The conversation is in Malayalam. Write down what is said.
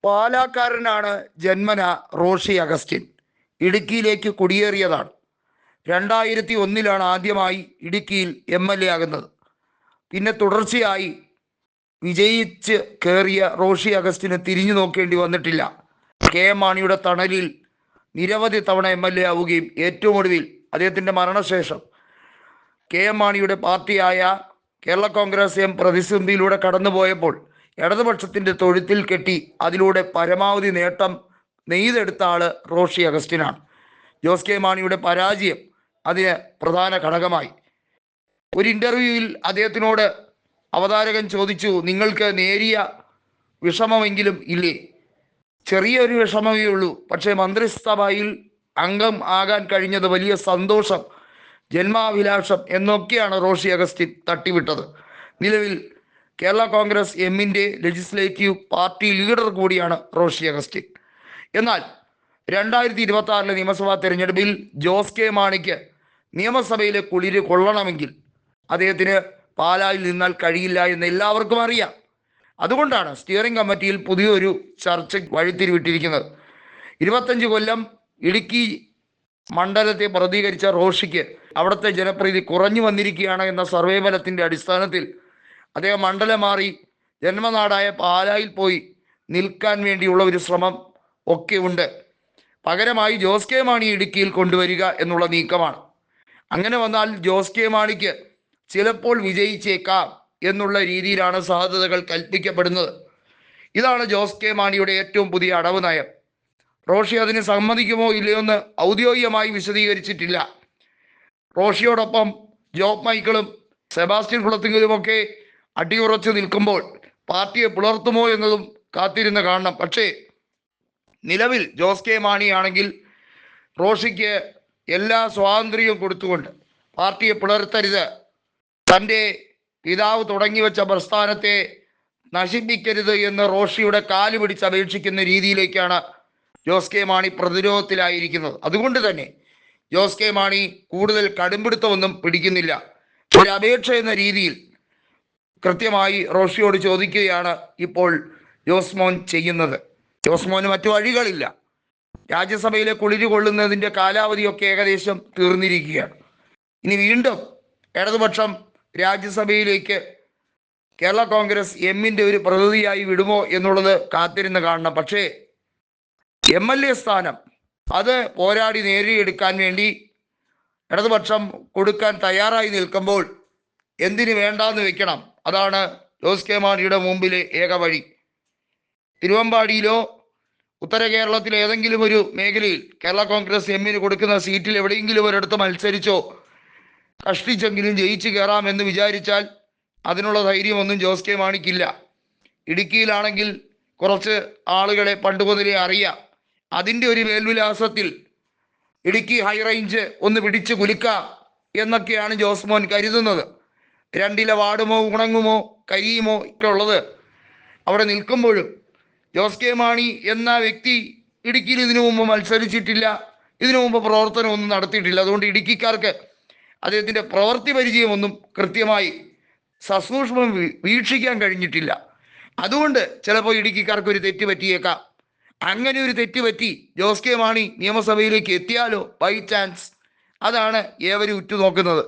പാലാക്കാരനാണ് ജന്മന റോഷി അഗസ്റ്റിൻ. ഇടുക്കിയിലേക്ക് കുടിയേറിയതാണ്. 2001 ആദ്യമായി ഇടുക്കിയിൽ MLA ആകുന്നത്. പിന്നെ തുടർച്ചയായി വിജയിച്ച് കയറിയ റോഷി അഗസ്റ്റിന് തിരിഞ്ഞു നോക്കേണ്ടി വന്നിട്ടില്ല. KM മാണിയുടെ തണലിൽ നിരവധി തവണ MLA ആവുകയും ഏറ്റവും ഒടുവിൽ അദ്ദേഹത്തിൻ്റെ മരണശേഷം KM മാണിയുടെ പാർട്ടിയായ കേരള കോൺഗ്രസ് എം പ്രതിസന്ധിയിലൂടെ കടന്നുപോയപ്പോൾ ഇടതുപക്ഷത്തിൻ്റെ തൊഴുത്തിൽ കെട്ടി അതിലൂടെ പരമാവധി നേട്ടം നെയ്തെടുത്ത ആള് റോഷി അഗസ്റ്റിനാണ്. ജോസ് കെ മാണിയുടെ പരാജയം അതിന് പ്രധാന ഘടകമായി. ഒരു ഇൻ്റർവ്യൂവിൽ അദ്ദേഹത്തിനോട് അവതാരകൻ ചോദിച്ചു, നിങ്ങൾക്ക് നേരിയ വിഷമമെങ്കിലും ഇല്ലേ? ചെറിയൊരു വിഷമമേ ഉള്ളൂ, പക്ഷേ മന്ത്രിസഭയിൽ അംഗം ആകാൻ കഴിഞ്ഞത് വലിയ സന്തോഷം, ജന്മാഭിലാഷം എന്നൊക്കെയാണ് റോഷി അഗസ്റ്റിൻ തട്ടിവിട്ടത്. നിലവിൽ കേരള കോൺഗ്രസ് എമ്മിൻ്റെ ലെജിസ്ലേറ്റീവ് പാർട്ടി ലീഡർ കൂടിയാണ് റോഷി അഗസ്റ്റിൻ. എന്നാൽ 2026 നിയമസഭാ തെരഞ്ഞെടുപ്പിൽ ജോസ് കെ മാണിക്ക് നിയമസഭയിലെ കുളിര് കൊള്ളണമെങ്കിൽ അദ്ദേഹത്തിന് പാലായിൽ നിന്നാൽ കഴിയില്ല എന്ന് എല്ലാവർക്കും അറിയാം. അതുകൊണ്ടാണ് സ്റ്റിയറിംഗ് കമ്മിറ്റിയിൽ പുതിയൊരു ചർച്ച വഴിത്തിരിവിട്ടിരിക്കുന്നത്. 25 കൊല്ലം ഇടുക്കി മണ്ഡലത്തെ പ്രതികരിച്ച റോഷിക്ക് അവിടുത്തെ ജനപ്രീതി കുറഞ്ഞു വന്നിരിക്കുകയാണ് എന്ന സർവേ ഫലത്തിൻ്റെ അടിസ്ഥാനത്തിൽ അദ്ദേഹം മണ്ഡലം മാറി ജന്മനാടായ പാലായിൽ പോയി നിൽക്കാൻ വേണ്ടിയുള്ള ഒരു ശ്രമം ഒക്കെ ഉണ്ട്. പകരമായി ജോസ് കെ മാണി ഇടുക്കിയിൽ കൊണ്ടുവരിക എന്നുള്ള നീക്കമാണ്. അങ്ങനെ വന്നാൽ ജോസ് കെ മാണിക്ക് ചിലപ്പോൾ വിജയിച്ചേക്കാം എന്നുള്ള രീതിയിലാണ് സാധ്യതകൾ കൽപ്പിക്കപ്പെടുന്നത്. ഇതാണ് ജോസ് കെ മാണിയുടെ ഏറ്റവും പുതിയ അടവ് നയം. റോഷി അതിന് സമ്മതിക്കുമോ ഇല്ലയോ എന്ന് ഔദ്യോഗികമായി വിശദീകരിച്ചിട്ടില്ല. റോഷിയോടൊപ്പം ജോബ് മൈക്കിളും സെബാസ്റ്റ്യൻ കുളത്തിങ്കലുമൊക്കെ അടിയുറച്ച് നിൽക്കുമ്പോൾ പാർട്ടിയെ പുലർത്തുമോ എന്നതും കാത്തിരുന്ന് കാണണം. പക്ഷേ നിലവിൽ ജോസ് കെ മാണിയാണെങ്കിൽ റോഷിക്ക് എല്ലാ സ്വാതന്ത്ര്യവും കൊടുത്തുകൊണ്ട് പാർട്ടിയെ പുലർത്തരുത്, തൻ്റെ പിതാവ് തുടങ്ങി വെച്ച പ്രസ്ഥാനത്തെ നശിപ്പിക്കരുത് എന്ന് റോഷിയുടെ കാല് പിടിച്ച് അപേക്ഷിക്കുന്ന രീതിയിലേക്കാണ് ജോസ് കെ മാണി പ്രതിരോധത്തിലായിരിക്കുന്നത്. അതുകൊണ്ട് തന്നെ ജോസ് കെ മാണി കൂടുതൽ കടുംപിടുത്തമൊന്നും പിടിക്കുന്നില്ല. ഒരു അപേക്ഷ എന്ന രീതിയിൽ കൃത്യമായി റോഷിയോട് ചോദിക്കുകയാണ് ഇപ്പോൾ ജോസ് മോൻ ചെയ്യുന്നത്. ജോസ് മോന് മറ്റു വഴികളില്ല. രാജ്യസഭയിലെ കുളിര് കൊള്ളുന്നതിൻ്റെ കാലാവധിയൊക്കെ ഏകദേശം തീർന്നിരിക്കുകയാണ്. ഇനി വീണ്ടും ഇടതുപക്ഷം രാജ്യസഭയിലേക്ക് കേരള കോൺഗ്രസ് എമ്മിൻ്റെ ഒരു പ്രതിനിധിയായി വിടുമോ എന്നുള്ളത് കാത്തിരുന്ന് കാണണം. പക്ഷേ MLA സ്ഥാനം അത് പോരാടി നേടിയെടുക്കാൻ വേണ്ടി ഇടതുപക്ഷം കൊടുക്കാൻ തയ്യാറായി നിൽക്കുമ്പോൾ എന്തിന് വേണ്ടാന്ന് വെക്കണം? അതാണ് ജോസ് കെ മാണിയുടെ മുമ്പിലെ ഏക വഴി. തിരുവമ്പാടിയിലോ ഉത്തര കേരളത്തിലെ ഏതെങ്കിലും ഒരു മേഖലയിൽ കേരള കോൺഗ്രസ് എമ്മിന് കൊടുക്കുന്ന സീറ്റിൽ എവിടെയെങ്കിലും ഒരിടത്ത് മത്സരിച്ചോ കഷ്ടിച്ചെങ്കിലും ജയിച്ചു കയറാമെന്ന് വിചാരിച്ചാൽ അതിനുള്ള ധൈര്യമൊന്നും ജോസ് കെ മാണിക്കില്ല. ഇടുക്കിയിലാണെങ്കിൽ കുറച്ച് ആളുകളെ പണ്ടുമുതലേ അറിയാം. അതിൻ്റെ ഒരു മേൽവിലാസത്തിൽ ഇടുക്കി ഹൈറേഞ്ച് ഒന്ന് പിടിച്ച് കുലുക്കാം എന്നൊക്കെയാണ് ജോസ് മോൻ കരുതുന്നത്. 2 വാടുമോ ഉണങ്ങുമോ കരിയുമോ ഒക്കെ ഉള്ളത് അവിടെ നിൽക്കുമ്പോഴും ജോസ് കെ മാണി എന്ന വ്യക്തി ഇടുക്കിയിൽ ഇതിനു മുമ്പ് മത്സരിച്ചിട്ടില്ല, ഇതിനു മുമ്പ് പ്രവർത്തനമൊന്നും നടത്തിയിട്ടില്ല. അതുകൊണ്ട് ഇടുക്കിക്കാർക്ക് അദ്ദേഹത്തിൻ്റെ പ്രവൃത്തി പരിചയമൊന്നും കൃത്യമായി സസൂക്ഷ്മം വീക്ഷിക്കാൻ കഴിഞ്ഞിട്ടില്ല. അതുകൊണ്ട് ചിലപ്പോൾ ഇടുക്കിക്കാർക്ക് ഒരു തെറ്റ് പറ്റിയേക്കാം. അങ്ങനെ ഒരു തെറ്റ് പറ്റി ജോസ് കെ മാണി നിയമസഭയിലേക്ക് എത്തിയാലോ ബൈ ചാൻസ്? അതാണ് ഏവരും ഉറ്റുനോക്കുന്നത്.